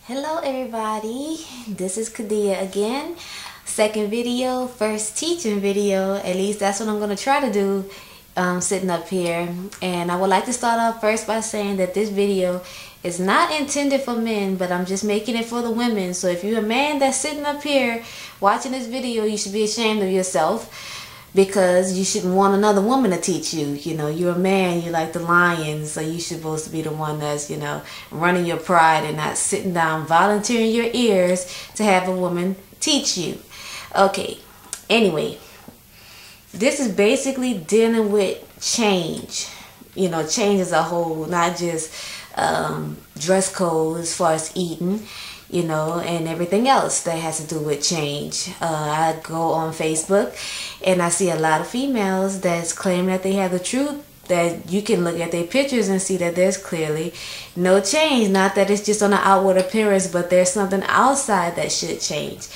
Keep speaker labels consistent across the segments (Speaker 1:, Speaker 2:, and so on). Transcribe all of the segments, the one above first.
Speaker 1: Hello everybody, this is Kadia again. Second video, first teaching video. At least that's what I'm going to try to do sitting up here. And I would like to start off first by saying that this video is not intended for men, but I'm just making it for the women. So if you're a man that's sitting up here watching this video, you should be ashamed of yourself, because you shouldn't want another woman to teach you. You know, you're a man, you like the lion, so you're supposed to be the one that's, you know, running your pride and not sitting down volunteering your ears to have a woman teach you. Okay, anyway, this is basically dealing with change. You know, change as a whole, not just dress code as far as eating, you know, and everything else that has to do with change. I go on Facebook and I see a lot of females that's claiming that they have the truth, that you can look at their pictures and see that there's clearly no change. Not that it's just on the outward appearance, but there's something outside that should change.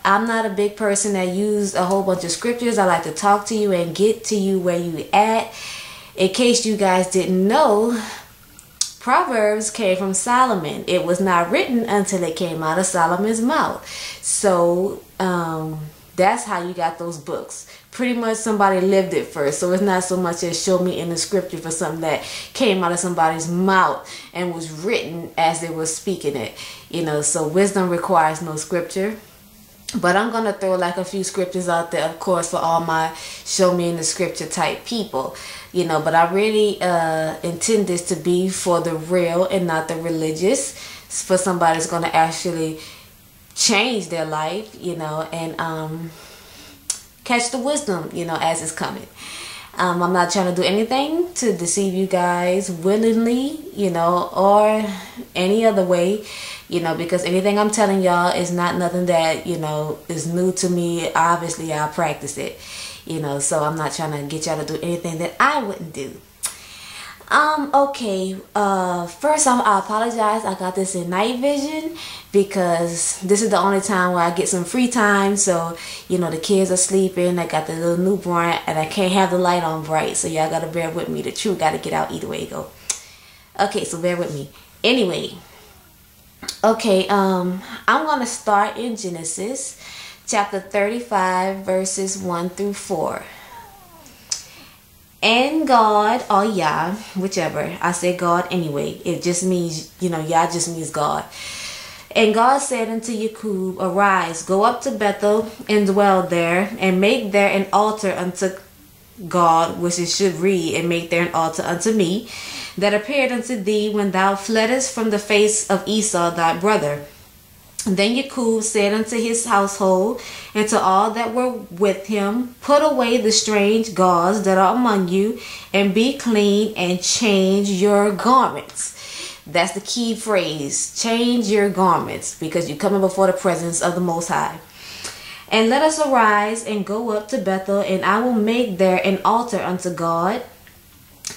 Speaker 1: I'm not a big person that use a whole bunch of scriptures. I like to talk to you and get to you where you at. In case you guys didn't know, Proverbs came from Solomon. It was not written until it came out of Solomon's mouth. So that's how you got those books. Pretty much somebody lived it first. So it's not so much as show me in the scripture for something that came out of somebody's mouth and was written as they were speaking it. You know, so wisdom requires no scripture. But I'm going to throw like a few scriptures out there, of course, for all my show me in the scripture type people. You know, but I really intend this to be for the real and not the religious. It's for somebody that's going to actually change their life, you know, and catch the wisdom, you know, as it's coming. I'm not trying to do anything to deceive you guys willingly, you know, or any other way, you know, because anything I'm telling y'all is not nothing that, you know, is new to me. Obviously, I practice it, you know, so I'm not trying to get y'all to do anything that I wouldn't do. Okay, first I apologize. I got this in night vision because this is the only time where I get some free time. So, you know, the kids are sleeping. I got the little newborn and I can't have the light on bright. So y'all gotta bear with me. The truth gotta get out either way you go. Okay, so bear with me. Anyway, okay, I'm gonna start in Genesis chapter 35 verses 1 through 4. And God, or Yah, whichever, I say God anyway, it just means, you know, Yah just means God. And God said unto Jacob, arise, go up to Bethel and dwell there, and make there an altar unto God, which it should read, and make there an altar unto me, that appeared unto thee when thou fleddest from the face of Esau thy brother. Then Jacob said unto his household and to all that were with him, put away the strange gods that are among you, and be clean, and change your garments. That's the key phrase, change your garments, because you're coming before the presence of the Most High. And let us arise and go up to Bethel, and I will make there an altar unto God.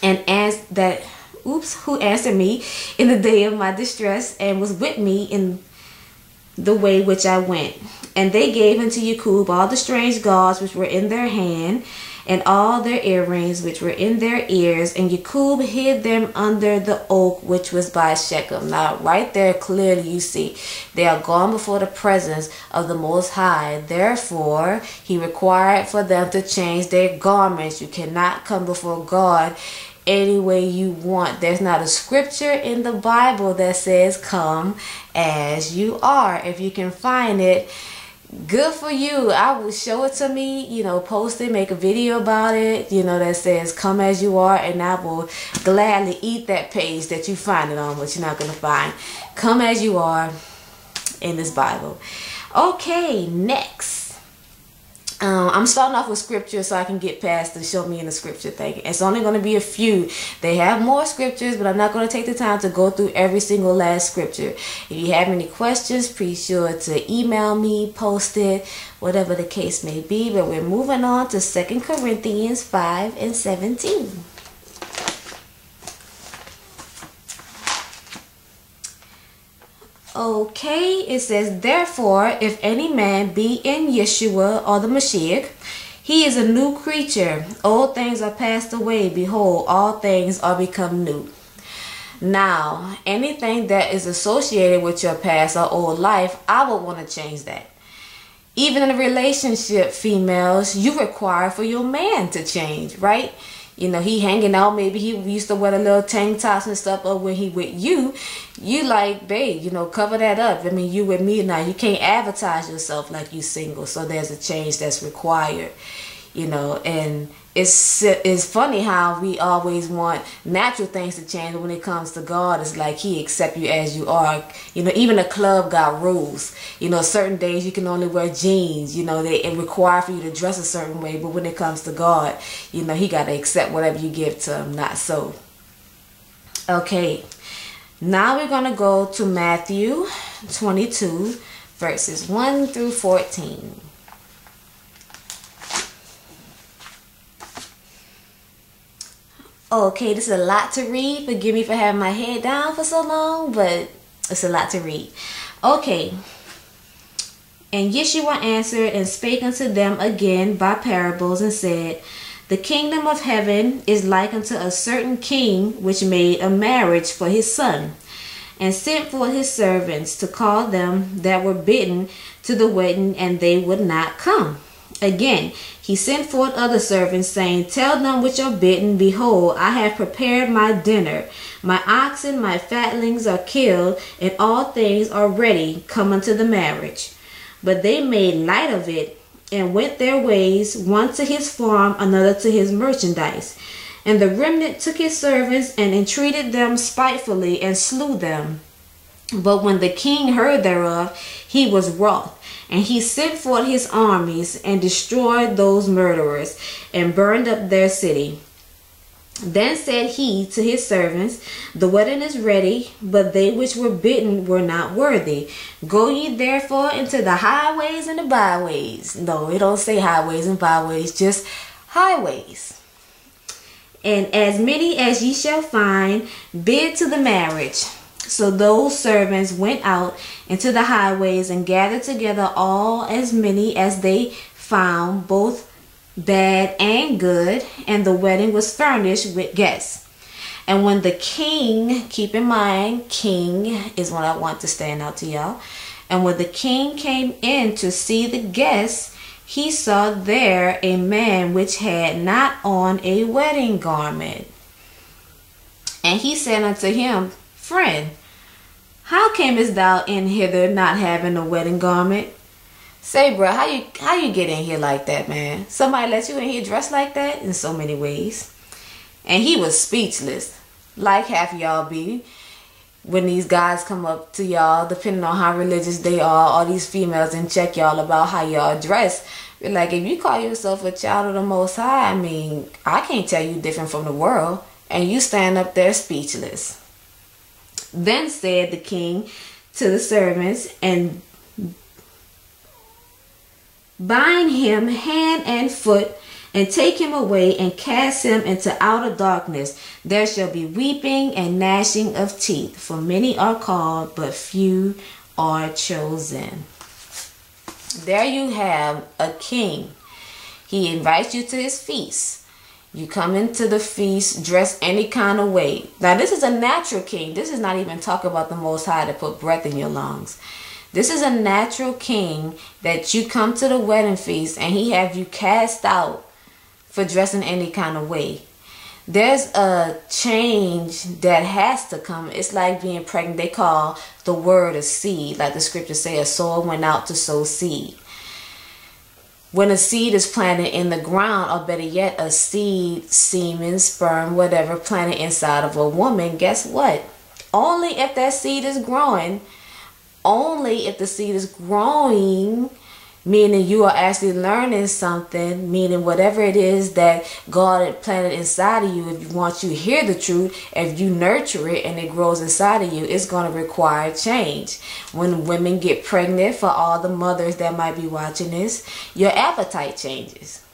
Speaker 1: And as that, who answered me in the day of my distress, and was with me in the way which I went. And they gave unto Jacob all the strange gods which were in their hand, and all their earrings which were in their ears, and Jacob hid them under the oak which was by Shechem. Now right there clearly you see they are gone before the presence of the Most High. Therefore he required for them to change their garments. You cannot come before God any way you want. There's not a scripture in the Bible that says come as you are. If you can find it, good for you. I will show it to me, you know, post it, make a video about it, you know, that says come as you are, and I will gladly eat that page that you find it on, but you're not going to find come as you are in this Bible. Okay, next. I'm starting off with scripture so I can get past the show me in the scripture thing. It's only going to be a few. They have more scriptures, but I'm not going to take the time to go through every single last scripture. If you have any questions, be sure to email me, post it, whatever the case may be. But we're moving on to 2 Corinthians 5 and 17. Okay, it says, therefore, if any man be in Yeshua or the Mashiach, he is a new creature. Old things are passed away. Behold, all things are become new. Now, anything that is associated with your past or old life, I would want to change that. Even in a relationship, females, you require for your man to change, right? You know, he hanging out, maybe he used to wear a little tank tops and stuff, or when he with you like, babe, you know, cover that up. I mean, you with me now. You can't advertise yourself like you single. So there's a change that's required, you know. And it's funny how we always want natural things to change, but when it comes to God, it's like he accepts you as you are. You know, even a club got rules. You know, certain days you can only wear jeans. You know, it require for you to dress a certain way, but when it comes to God, you know, he got to accept whatever you give to him, not so. Okay, now we're going to go to Matthew 22, verses 1 through 14. Okay, this is a lot to read. Forgive me for having my head down for so long, but it's a lot to read. Okay. And Yeshua answered and spake unto them again by parables, and said, The kingdom of heaven is like unto a certain king, which made a marriage for his son, and sent forth his servants to call them that were bidden to the wedding, and they would not come. Again, he sent forth other servants, saying, Tell them which are bidden, Behold, I have prepared my dinner. My oxen, my fatlings are killed, and all things are ready. Come unto the marriage. But they made light of it, and went their ways, one to his farm, another to his merchandise. And the remnant took his servants, and entreated them spitefully, and slew them. But when the king heard thereof, he was wroth. And he sent forth his armies, and destroyed those murderers, and burned up their city. Then said he to his servants, The wedding is ready, but they which were bidden were not worthy. Go ye therefore into the highways and the byways. No, it don't say highways and byways, just highways. And as many as ye shall find, bid to the marriage. So those servants went out into the highways, and gathered together all as many as they found, both bad and good, and the wedding was furnished with guests. And when the king, keep in mind, king is what I want to stand out to y'all. And when the king came in to see the guests, he saw there a man which had not on a wedding garment. And he said unto him, Friend, how camest thou in hither not having a wedding garment? Say, bro, how you get in here like that, man? Somebody let you in here dressed like that? In so many ways. And he was speechless, like half of y'all be when these guys come up to y'all, depending on how religious they are, all these females, and check y'all about how y'all dress. You're like, if you call yourself a child of the Most High, I mean, I can't tell you different from the world. And you stand up there speechless. Then said the king to the servants, And bind him hand and foot, and take him away, and cast him into outer darkness. There shall be weeping and gnashing of teeth, for many are called, but few are chosen. There you have a king. He invites you to his feast. You come into the feast dressed any kind of way. Now, this is a natural king. This is not even talking about the Most High to put breath in your lungs. This is a natural king that you come to the wedding feast, and he have you cast out for dressing any kind of way. There's a change that has to come. It's like being pregnant. They call the word a seed. Like the scriptures say, a sower went out to sow seed. When a seed is planted in the ground, or better yet, a seed, semen, sperm, whatever, planted inside of a woman, guess what? Only if that seed is growing, only if the seed is growing, meaning you are actually learning something, meaning whatever it is that God had planted inside of you, if you want you to hear the truth, if you nurture it and it grows inside of you, it's going to require change. When women get pregnant, for all the mothers that might be watching this, your appetite changes.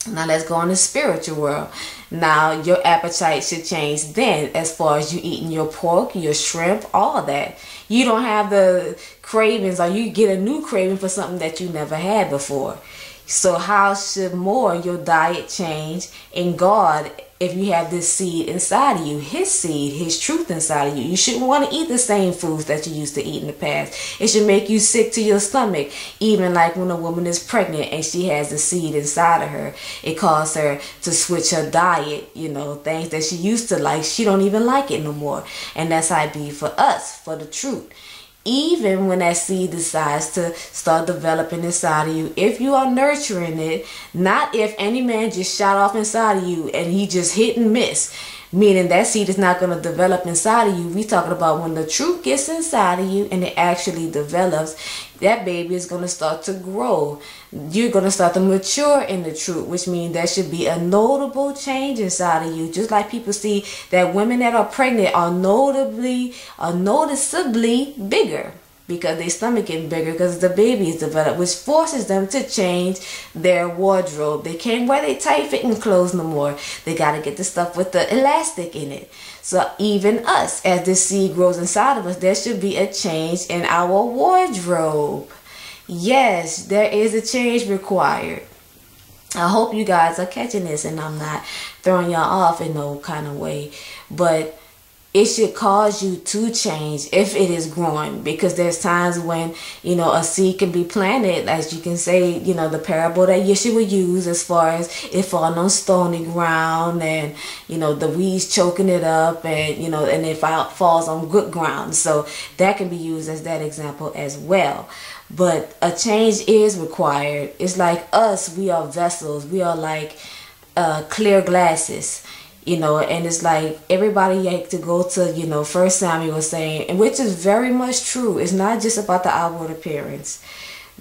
Speaker 1: Now let's go in the spiritual world. Now your appetite should change then, as far as you eating your pork, your shrimp, all that. You don't have the cravings, or you get a new craving for something that you never had before. So how should more your diet change in God if you have this seed inside of you, his seed, his truth inside of you. You shouldn't want to eat the same foods that you used to eat in the past. It should make you sick to your stomach. Even like when a woman is pregnant and she has the seed inside of her, it causes her to switch her diet. You know, things that she used to like, she don't even like it no more. And that's how it be for us, for the truth. Even when that seed decides to start developing inside of you, if you are nurturing it, not if any man just shot off inside of you and he just hit and miss, meaning that seed is not going to develop inside of you. We talking about when the truth gets inside of you and it actually develops, that baby is going to start to grow. You're going to start to mature in the truth, which means there should be a notable change inside of you. Just like people see that women that are pregnant are noticeably bigger because their stomach getting bigger because the baby is developed, which forces them to change their wardrobe. They can't wear their tight fitting clothes no more. They got to get the stuff with the elastic in it. So even us, as this seed grows inside of us, there should be a change in our wardrobe. Yes, there is a change required. I hope you guys are catching this and I'm not throwing y'all off in no kind of way. But it should cause you to change if it is growing, because there's times when, you know, a seed can be planted, as you can say, you know, the parable that Yeshua would use as far as it falling on stony ground and, you know, the weeds choking it up and, you know, and it falls on good ground. So that can be used as that example as well. But a change is required. It's like us, we are vessels. We are like clear glasses. You know, and it's like everybody like to go to, you know, 1 Samuel was saying, and which is very much true. It's not just about the outward appearance.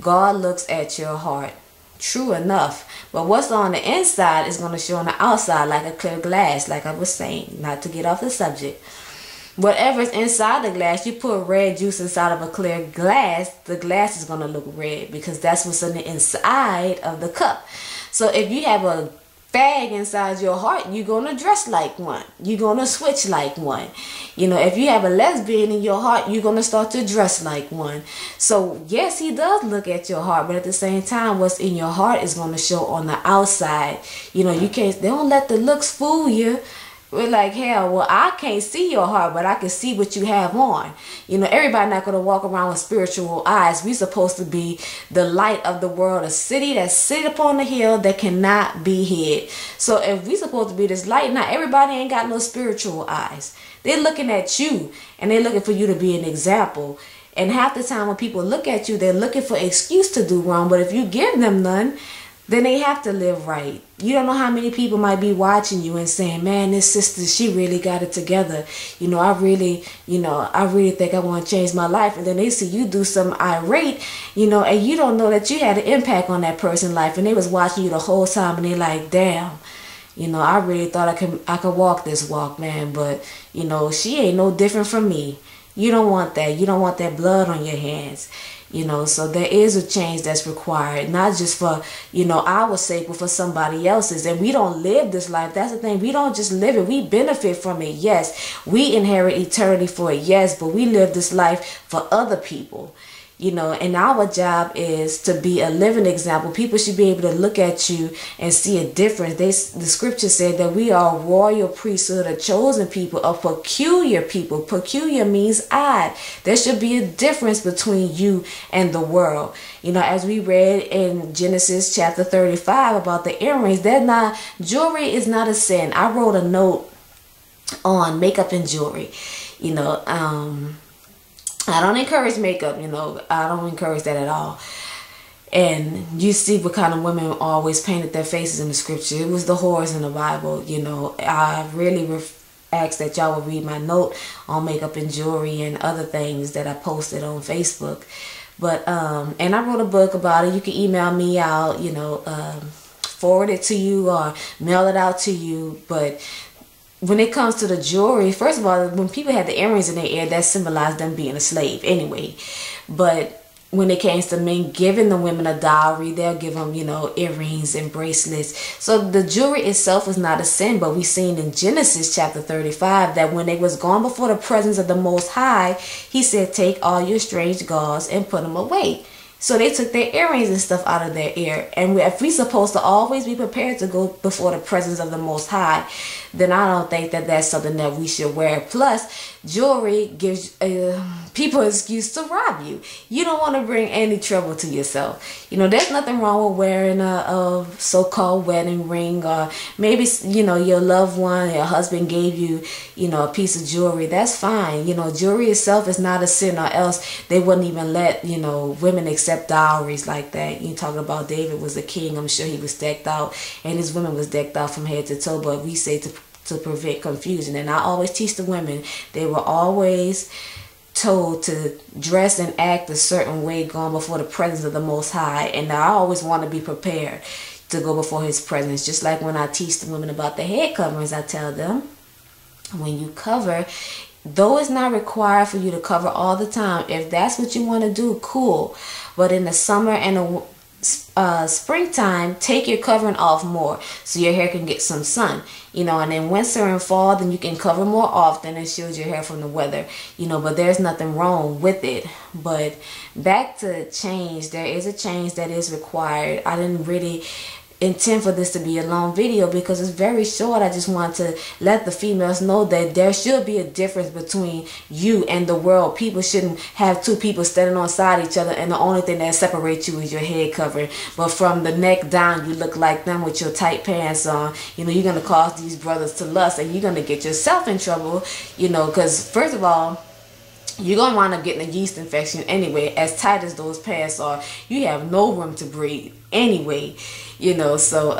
Speaker 1: God looks at your heart. True enough. But what's on the inside is going to show on the outside like a clear glass, like I was saying, not to get off the subject. Whatever's inside the glass, you put red juice inside of a clear glass, the glass is going to look red because that's what's on the inside of the cup. So if you have a fag inside your heart, you're going to dress like one. You're going to switch like one. You know, if you have a lesbian in your heart, you're going to start to dress like one. So yes, he does look at your heart, but at the same time, what's in your heart is going to show on the outside. You know, you can't, they don't let the looks fool you. We're like, hell, well, I can't see your heart, but I can see what you have on. You know, everybody not going to walk around with spiritual eyes. We're supposed to be the light of the world, a city that's sit upon the hill that cannot be hid. So if we're supposed to be this light, now everybody ain't got no spiritual eyes. They're looking at you, and they're looking for you to be an example. And half the time when people look at you, they're looking for an excuse to do wrong. But if you give them none, then they have to live right. You don't know how many people might be watching you and saying, man, this sister, she really got it together. You know, I really think I want to change my life. And then they see you do something irate, you know, and you don't know that you had an impact on that person's life. And they was watching you the whole time and they like, damn, you know, I really thought I could walk this walk, man. But, you know, she ain't no different from me. You don't want that. You don't want that blood on your hands. You know, so there is a change that's required, not just for, you know, our sake, but for somebody else's. And we don't live this life. That's the thing. We don't just live it. We benefit from it. Yes. We inherit eternity for it. Yes. But we live this life for other people. You know, and our job is to be a living example. People should be able to look at you and see a difference. The scripture said that we are a royal priesthood, a chosen people, a peculiar people. Peculiar means odd. There should be a difference between you and the world. You know, as we read in Genesis chapter 35 about the earrings, jewelry is not a sin. I wrote a note on makeup and jewelry. You know, I don't encourage makeup, you know. I don't encourage that at all. And you see what kind of women always painted their faces in the scripture. It was the whores in the Bible, you know. I really ask that y'all would read my note on makeup and jewelry and other things that I posted on Facebook. But, and I wrote a book about it. You can email me out, you know, forward it to you or mail it out to you. But when it comes to the jewelry, first of all, when people had the earrings in their ear, that symbolized them being a slave anyway. But when it came to men giving the women a dowry, they'll give them, you know, earrings and bracelets. So the jewelry itself was not a sin, but we seen in Genesis chapter 35 that when they was gone before the presence of the Most High, he said, take all your strange gods and put them away. So they took their earrings and stuff out of their ear. And if we're supposed to always be prepared to go before the presence of the Most High, then I don't think that that's something that we should wear. Plus, jewelry gives people an excuse to rob you. You don't want to bring any trouble to yourself. You know, there's nothing wrong with wearing a so-called wedding ring, or maybe, you know, your loved one, your husband gave you, you know, a piece of jewelry. That's fine. You know, jewelry itself is not a sin, or else they wouldn't even let, you know, women accept dowries like that. You talking about David was a king. I'm sure he was decked out, and his women was decked out from head to toe. But we say to prevent confusion. And I always teach the women, they were always told to dress and act a certain way going before the presence of the Most High. And I always want to be prepared to go before his presence. Just like when I teach the women about the head coverings, I tell them, when you cover, though it's not required for you to cover all the time, if that's what you want to do, cool. But in the summer and the springtime, take your covering off more so your hair can get some sun, you know. And in winter and fall, then you can cover more often and shield your hair from the weather, you know. But there's nothing wrong with it. But back to change, there is a change that is required. I didn't really intend for this to be a long video because it's very short. I just want to let the females know that there should be a difference between you and the world. People shouldn't have two people standing on side each other and the only thing that separates you is your head covering. But from the neck down, you look like them with your tight pants on. You know, you're going to cause these brothers to lust, and you're going to get yourself in trouble, you know, because first of all, you're going to wind up getting a yeast infection anyway. As tight as those pants are, you have no room to breathe anyway, you know. So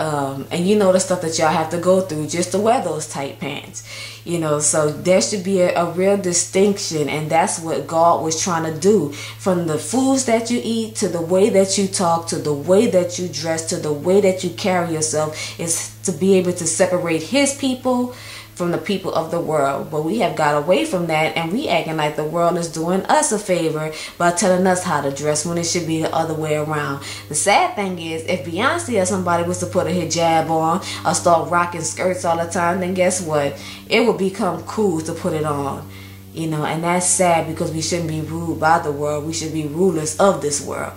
Speaker 1: and you know the stuff that y'all have to go through just to wear those tight pants, you know. So there should be a real distinction, and that's what God was trying to do. From the foods that you eat, to the way that you talk, to the way that you dress, to the way that you carry yourself, is to be able to separate his people from the people of the world. But we have got away from that, and we acting like the world is doing us a favor by telling us how to dress when it should be the other way around. The sad thing is, if Beyonce or somebody was to put a hijab on or start rocking skirts all the time, then guess what? It will become cool to put it on, you know. And that's sad, because we shouldn't be ruled by the world. We should be rulers of this world,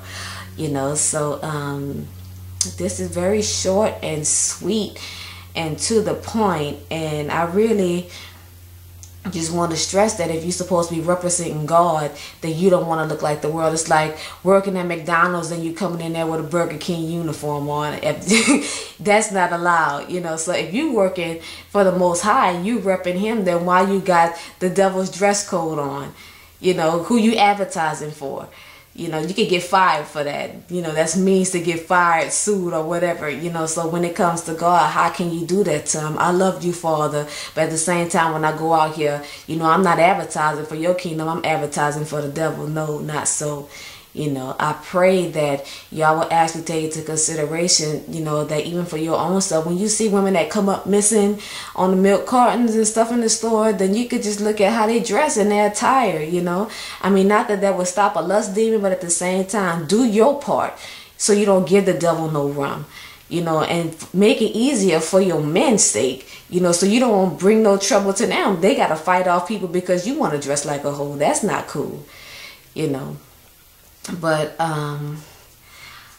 Speaker 1: you know. So this is very short and sweet and to the point, and I really just want to stress that if you're supposed to be representing God, then you don't want to look like the world. It's like working at McDonald's and you coming in there with a Burger King uniform on. That's not allowed, you know. So if you working for the Most High, you repping him, then why you got the devil's dress code on? You know, who you advertising for? You know, you could get fired for that. You know, that's means to get fired, sued, or whatever. You know, so when it comes to God, how can you do that to him? I love you, Father. But at the same time, when I go out here, you know, I'm not advertising for your kingdom. I'm advertising for the devil. No, not so. You know, I pray that y'all will actually take into consideration, you know, that even for your own self, when you see women that come up missing on the milk cartons and stuff in the store, then you could just look at how they dress and their attire, you know. I mean, not that that would stop a lust demon, but at the same time, do your part so you don't give the devil no room, you know, and make it easier for your men's sake, you know, so you don't bring no trouble to them. They got to fight off people because you want to dress like a hoe. That's not cool, you know. But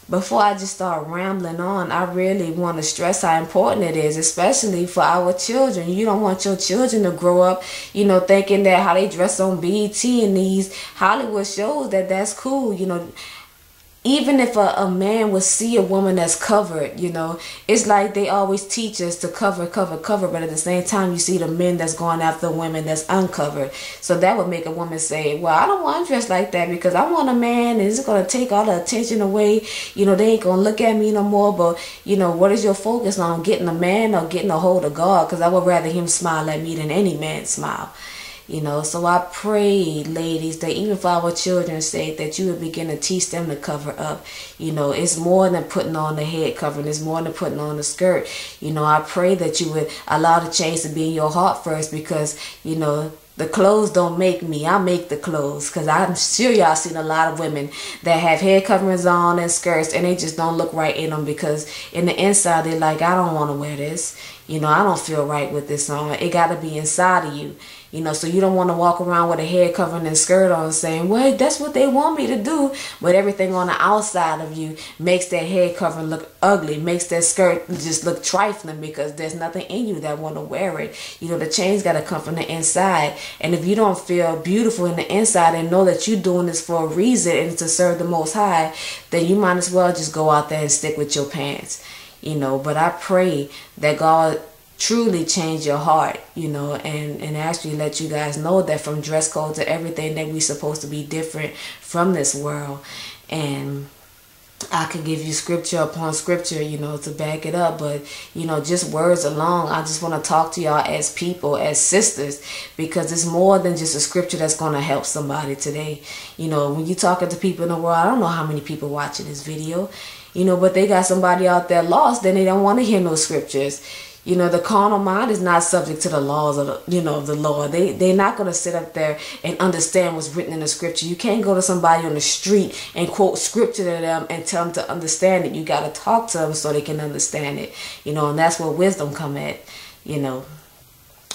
Speaker 1: before I just start rambling on, I really want to stress how important it is, especially for our children. You don't want your children to grow up, you know, thinking that how they dress on BET and these Hollywood shows, that's cool, you know. Even if a man would see a woman that's covered, you know, it's like they always teach us to cover, but at the same time, you see the men that's going after women that's uncovered. So that would make a woman say, well, I don't want to dress like that because I want a man, and it's going to take all the attention away. You know, they ain't going to look at me no more. But, you know, what is your focus on, getting a man or getting a hold of God? Because I would rather him smile at me than any man smile. You know, so I pray, ladies, that even for our children's sake, that you would begin to teach them to cover up. You know, it's more than putting on the head covering. It's more than putting on the skirt. You know, I pray that you would allow the change to be in your heart first, because, you know, the clothes don't make me. I make the clothes. Because I'm sure y'all seen a lot of women that have head coverings on and skirts, and they just don't look right in them, because in the inside they're like, I don't want to wear this. You know, I don't feel right with this on. It got to be inside of you. You know, so you don't want to walk around with a head covering and skirt on saying, well, that's what they want me to do. But everything on the outside of you makes that head covering look ugly, makes that skirt just look trifling because there's nothing in you that want to wear it. You know, the change got to come from the inside. And if you don't feel beautiful in the inside and know that you're doing this for a reason and to serve the Most High, then you might as well just go out there and stick with your pants. You know, but I pray that God truly change your heart, you know, and actually let you guys know that from dress code to everything that we supposed to be different from this world. And I could give you scripture upon scripture, you know, to back it up. But, you know, just words alone, I just want to talk to y'all as people, as sisters, because it's more than just a scripture that's going to help somebody today. You know, when you're talking to people in the world, I don't know how many people watching this video, you know, but they got somebody out there lost, then they don't want to hear no scriptures. You know, the carnal mind is not subject to the laws of the, you know, the Lord. They're not going to sit up there and understand what's written in the scripture. You can't go to somebody on the street and quote scripture to them and tell them to understand it. You got to talk to them so they can understand it. You know, and that's where wisdom come at. You know,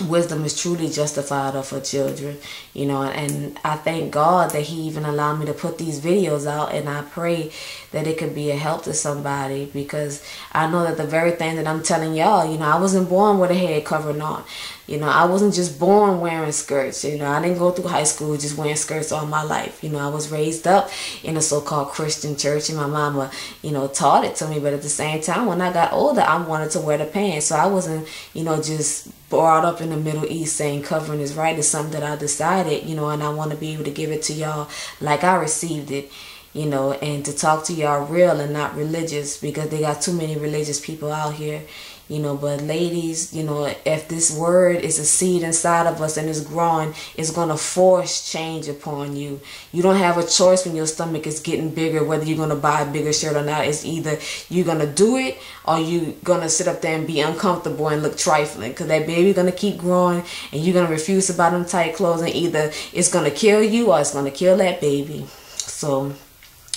Speaker 1: wisdom is truly justified of her children. You know, and I thank God that He even allowed me to put these videos out, and I pray that it could be a help to somebody, because I know that the very thing that I'm telling y'all, you know, I wasn't born with a head covering on. You know, I wasn't just born wearing skirts. You know, I didn't go through high school just wearing skirts all my life. You know, I was raised up in a so-called Christian church, and my mama, you know, taught it to me. But at the same time, when I got older, I wanted to wear the pants. So I wasn't, you know, just brought up in the Middle East saying covering is right. It's something that I decided, you know, and I want to be able to give it to y'all like I received it. You know, and to talk to y'all real and not religious, because they got too many religious people out here. You know, but ladies, you know, if this word is a seed inside of us and it's growing, it's going to force change upon you. You don't have a choice when your stomach is getting bigger, whether you're going to buy a bigger shirt or not. It's either you're going to do it or you're going to sit up there and be uncomfortable and look trifling, because that baby's going to keep growing and you're going to refuse to buy them tight clothes, and either it's going to kill you or it's going to kill that baby. So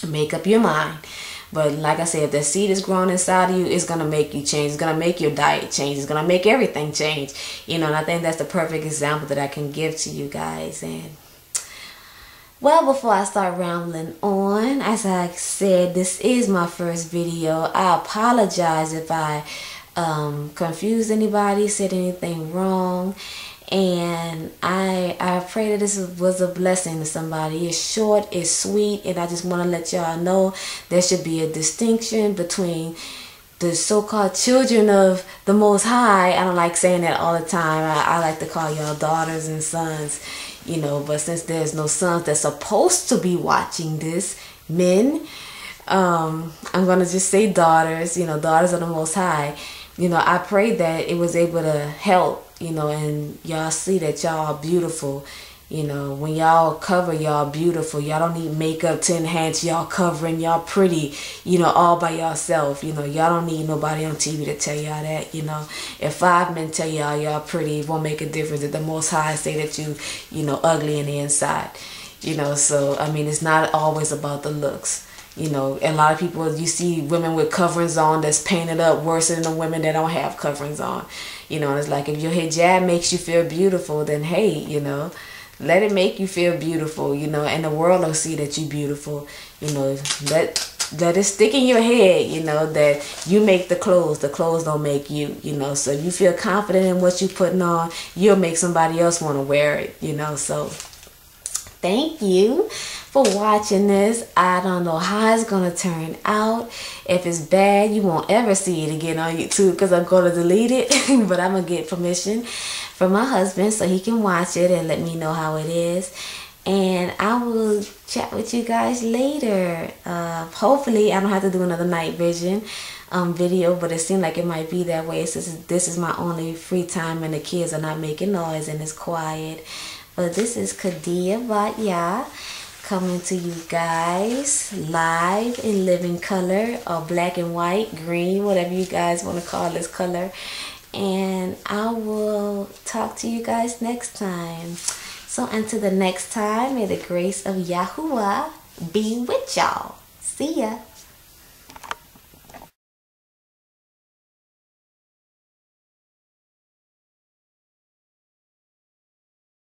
Speaker 1: make up your mind. But like I said, if that seed is growing inside of you, it's going to make you change. It's going to make your diet change. It's going to make everything change. You know, and I think that's the perfect example that I can give to you guys. And, well, before I start rambling on, as I said, this is my first video. I apologize if I confused anybody, said anything wrong. And I pray that this was a blessing to somebody. It's short, it's sweet, and I just want to let y'all know there should be a distinction between the so-called children of the Most High. I don't like saying that all the time. I like to call y'all daughters and sons, you know, but since there's no sons that's supposed to be watching this, men, I'm going to just say daughters, you know, daughters of the Most High. You know, I pray that it was able to help. You know, and y'all see that y'all are beautiful. You know, when y'all cover, y'all beautiful. Y'all don't need makeup to enhance y'all covering. Y'all pretty, you know, all by yourself. You know, y'all don't need nobody on TV to tell y'all that. You know, if 5 men tell y'all pretty, it won't make a difference. If the Most High say that you know, ugly in the inside. You know, so, I mean, it's not always about the looks. You know, a lot of people, you see women with coverings on that's painted up worse than the women that don't have coverings on. You know, and it's like, if your hijab makes you feel beautiful, then hey, you know, let it make you feel beautiful, you know, and the world will see that you're beautiful. You know, let it stick in your head, you know, that you make the clothes don't make you, you know. So if you feel confident in what you're putting on, you'll make somebody else want to wear it, you know. So thank you for watching this. I don't know how it's gonna turn out. If it's bad, you won't ever see it again on YouTube, because I'm gonna delete it. But I'm gonna get permission from my husband so he can watch it and let me know how it is. And I will chat with you guys later. Hopefully I don't have to do another night vision video, but it seemed like it might be that way since this is my only free time and the kids are not making noise and it's quiet. But this is Kadia Batya, coming to you guys live in living color, or black and white, green, whatever you guys want to call this color. And I will talk to you guys next time. So until the next time, may the grace of Yahuwah be with y'all. See ya.